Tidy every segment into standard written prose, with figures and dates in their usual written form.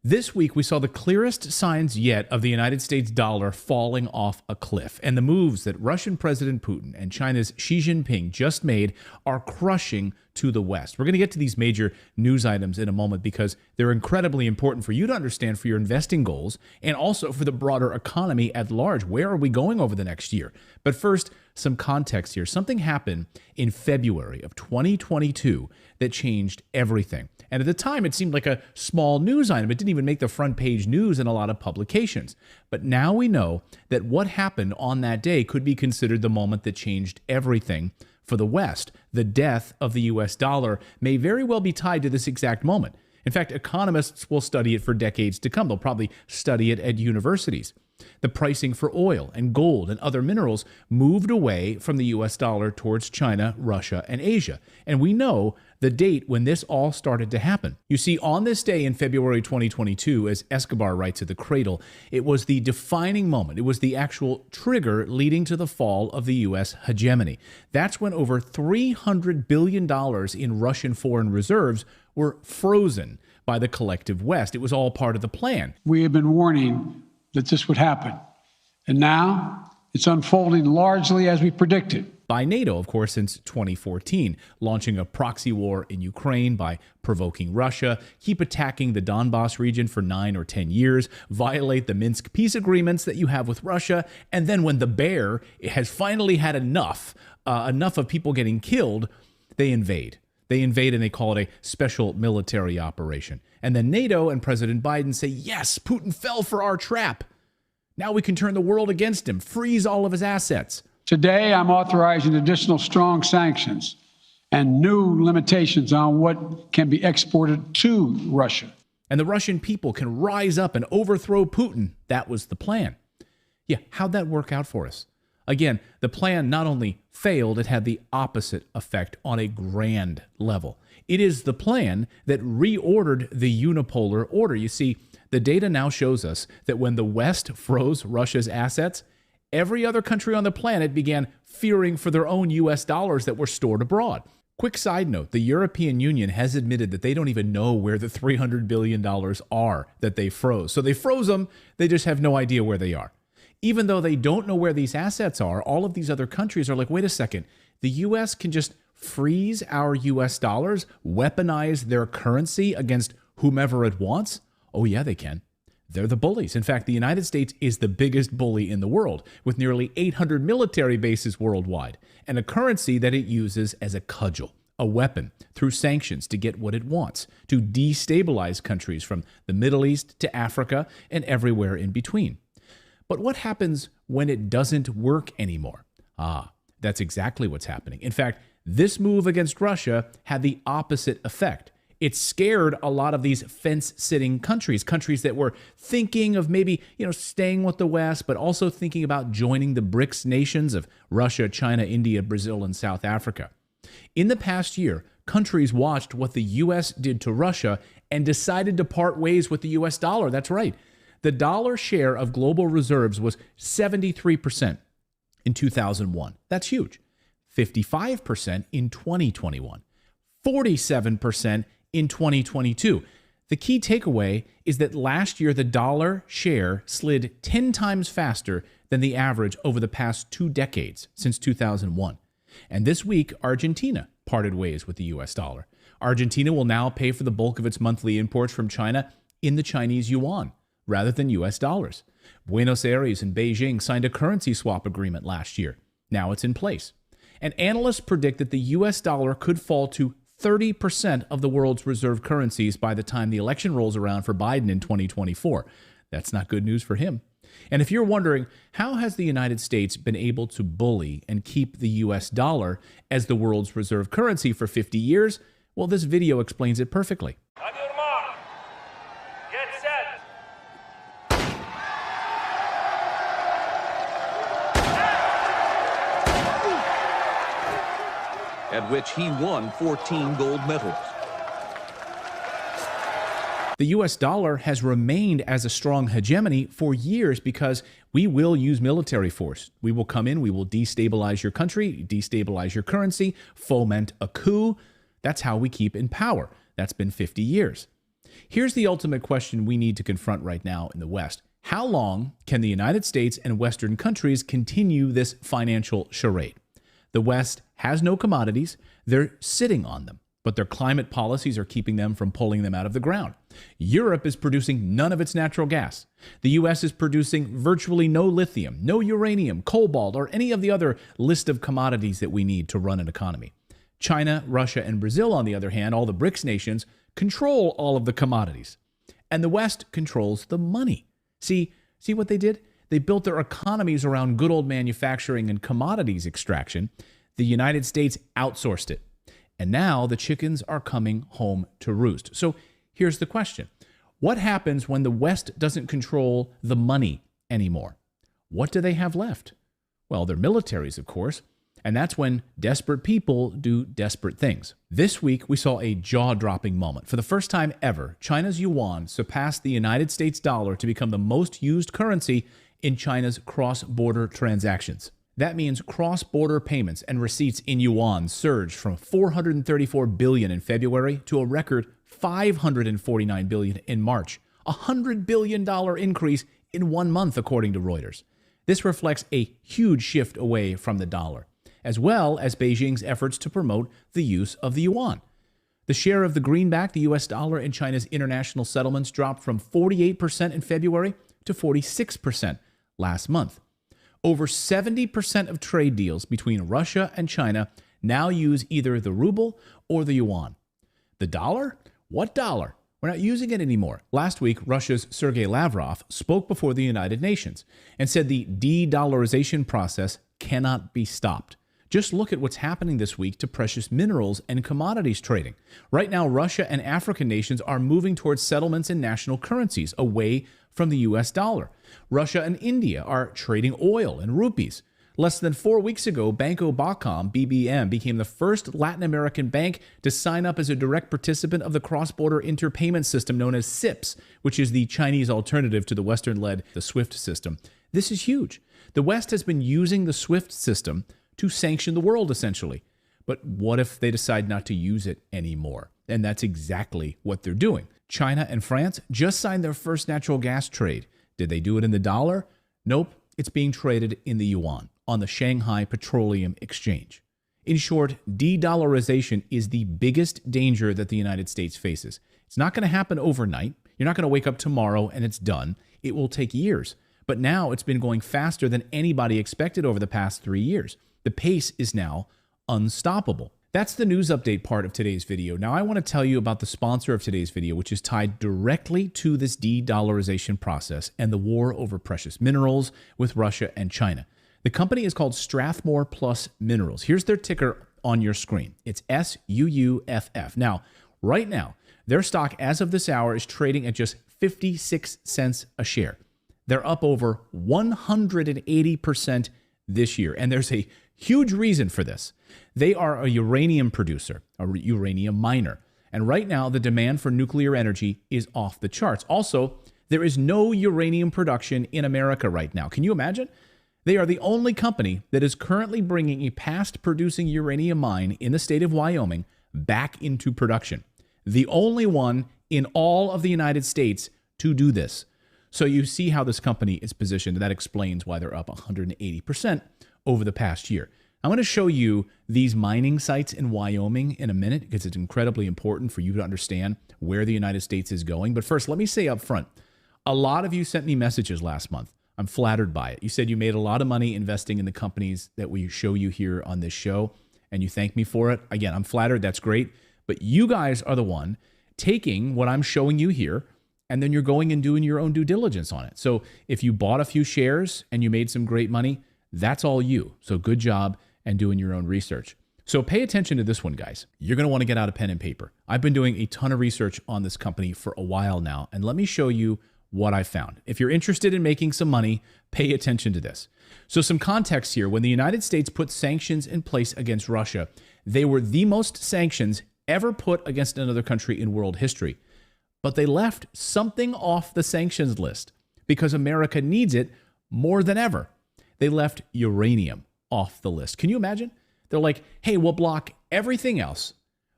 This week, we saw the clearest signs yet of the United States dollar falling off a cliff, and the moves that Russian President Putin and China's Xi Jinping just made are crushing to the West. We're going to get to these major news items in a moment because they're incredibly important for you to understand for your investing goals and also for the broader economy at large. Where are we going over the next year? But first, some context here. Something happened in February of 2022 that changed everything. And at the time, it seemed like a small news item. It didn't even make the front page news in a lot of publications. But now we know that what happened on that day could be considered the moment that changed everything for the West. The death of the U.S. dollar may very well be tied to this exact moment. In fact, economists will study it for decades to come. They'll probably study it at universities. The pricing for oil and gold and other minerals moved away from the U.S. dollar towards China, Russia, and Asia. And we know the date when this all started to happen. You see, on this day in February 2022, as Escobar writes at the Cradle, it was the defining moment. It was the actual trigger leading to the fall of the U.S. hegemony. That's when over $300 billion in Russian foreign reserves were frozen by the collective West. It was all part of the plan. We have been warning that this would happen. And now it's unfolding largely as we predicted. By NATO, of course, since 2014, launching a proxy war in Ukraine by provoking Russia, keep attacking the Donbas region for 9 or 10 years, violate the Minsk peace agreements that you have with Russia, and then when the bear has finally had enough of people getting killed, they invade. They invade and they call it a special military operation. And then NATO and President Biden say, yes, Putin fell for our trap. Now we can turn the world against him, freeze all of his assets. Today, I'm authorizing additional strong sanctions and new limitations on what can be exported to Russia. And the Russian people can rise up and overthrow Putin. That was the plan. Yeah, how'd that work out for us? Again, the plan not only failed, it had the opposite effect on a grand level. It is the plan that reordered the unipolar order. You see, the data now shows us that when the West froze Russia's assets, every other country on the planet began fearing for their own U.S. dollars that were stored abroad. Quick side note, the European Union has admitted that they don't even know where the $300 billion are that they froze. So they froze them, they just have no idea where they are. Even though they don't know where these assets are, all of these other countries are like, wait a second, the U.S. can just freeze our U.S. dollars, weaponize their currency against whomever it wants? Oh, yeah, they can. They're the bullies. In fact, the United States is the biggest bully in the world, with nearly 800 military bases worldwide, and a currency that it uses as a cudgel, a weapon, through sanctions to get what it wants, to destabilize countries from the Middle East to Africa and everywhere in between. But what happens when it doesn't work anymore? That's exactly what's happening. In fact, this move against Russia had the opposite effect. It scared a lot of these fence-sitting countries that were thinking of maybe, staying with the West, but also thinking about joining the BRICS nations of Russia, China, India, Brazil, and South Africa. In the past year, countries watched what the U.S. did to Russia and decided to part ways with the U.S. dollar. That's right. The dollar share of global reserves was 73% in 2001. That's huge. 55% in 2021. 47% in 2022. The key takeaway is that last year the dollar share slid 10 times faster than the average over the past 2 decades since 2001. And this week, Argentina parted ways with the U.S. dollar. Argentina will now pay for the bulk of its monthly imports from China in the Chinese yuan, rather than U.S. dollars. Buenos Aires and Beijing signed a currency swap agreement last year. Now it's in place. And analysts predict that the U.S. dollar could fall to 30% of the world's reserve currencies by the time the election rolls around for Biden in 2024. That's not good news for him. And if you're wondering, how has the United States been able to bully and keep the U.S. dollar as the world's reserve currency for 50 years? Well, this video explains it perfectly. At which he won 14 gold medals. The U.S. dollar has remained as a strong hegemony for years because we will use military force. We will come in, we will destabilize your country, destabilize your currency, foment a coup. That's how we keep in power. That's been 50 years. Here's the ultimate question we need to confront right now in the West. How long can the United States and Western countries continue this financial charade? The West has no commodities. They're sitting on them, but their climate policies are keeping them from pulling them out of the ground. Europe is producing none of its natural gas. The U.S. is producing virtually no lithium, no uranium, cobalt, or any of the other list of commodities that we need to run an economy. China, Russia, and Brazil, on the other hand, all the BRICS nations, control all of the commodities. And the West controls the money. See what they did? They built their economies around good old manufacturing and commodities extraction. The United States outsourced it. And now the chickens are coming home to roost. So here's the question. What happens when the West doesn't control the money anymore? What do they have left? Well, their militaries, of course. And that's when desperate people do desperate things. This week, we saw a jaw-dropping moment. For the first time ever, China's yuan surpassed the United States dollar to become the most used currency in China's cross-border transactions. That means cross-border payments and receipts in yuan surged from $434 billion in February to a record $549 billion in March, a $100 billion increase in 1 month, according to Reuters. This reflects a huge shift away from the dollar, as well as Beijing's efforts to promote the use of the yuan. The share of the greenback, the US dollar, in China's international settlements dropped from 48% in February to 46% last month. Over 70% of trade deals between Russia and China now use either the ruble or the yuan. The dollar? What dollar? We're not using it anymore. Last week, Russia's Sergei Lavrov spoke before the United Nations and said the de-dollarization process cannot be stopped. Just look at what's happening this week to precious minerals and commodities trading. Right now, Russia and African nations are moving towards settlements in national currencies away from the US dollar. Russia and India are trading oil and rupees. Less than 4 weeks ago, Banco Bacom, BBM, became the first Latin American bank to sign up as a direct participant of the cross-border interpayment system known as SIPS, which is the Chinese alternative to the Western-led the SWIFT system. This is huge. The West has been using the SWIFT system to sanction the world, essentially. But what if they decide not to use it anymore? And that's exactly what they're doing. China and France just signed their first natural gas trade. Did they do it in the dollar? Nope. It's being traded in the yuan on the Shanghai Petroleum Exchange. In short, de-dollarization is the biggest danger that the United States faces. It's not going to happen overnight. You're not going to wake up tomorrow and it's done. It will take years. But now it's been going faster than anybody expected over the past 3 years. The pace is now unstoppable. That's the news update part of today's video. Now I want to tell you about the sponsor of today's video, which is tied directly to this de-dollarization process and the war over precious minerals with Russia and China. The company is called Strathmore Plus Minerals. Here's their ticker on your screen. It's SUUFF. Now, right now, their stock as of this hour is trading at just 56 cents a share. They're up over 180% this year, and there's a huge reason for this. They are a uranium producer, a uranium miner. And right now, the demand for nuclear energy is off the charts. Also, there is no uranium production in America right now. Can you imagine? They are the only company that is currently bringing a past producing uranium mine in the state of Wyoming back into production. The only one in all of the United States to do this. So you see how this company is positioned. That explains why they're up 180% over the past year. I'm going to show you these mining sites in Wyoming in a minute because it's incredibly important for you to understand where the United States is going. But first, let me say up front, a lot of you sent me messages last month. I'm flattered by it. You said you made a lot of money investing in the companies that we show you here on this show, and you thank me for it. Again, I'm flattered. That's great. But you guys are the one taking what I'm showing you here, and then you're going and doing your own due diligence on it. So if you bought a few shares and you made some great money, that's all you. So good job and doing your own research. So pay attention to this one, guys. You're going to want to get out a pen and paper. I've been doing a ton of research on this company for a while now, and let me show you what I found. If you're interested in making some money, pay attention to this. So some context here. When the United States put sanctions in place against Russia, they were the most sanctions ever put against another country in world history. But they left something off the sanctions list because America needs it more than ever. They left uranium off the list. Can you imagine? They're like, hey, we'll block everything else,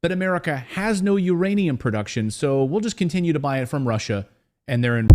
But America has no uranium production, so we'll just continue to buy it from Russia, and they're in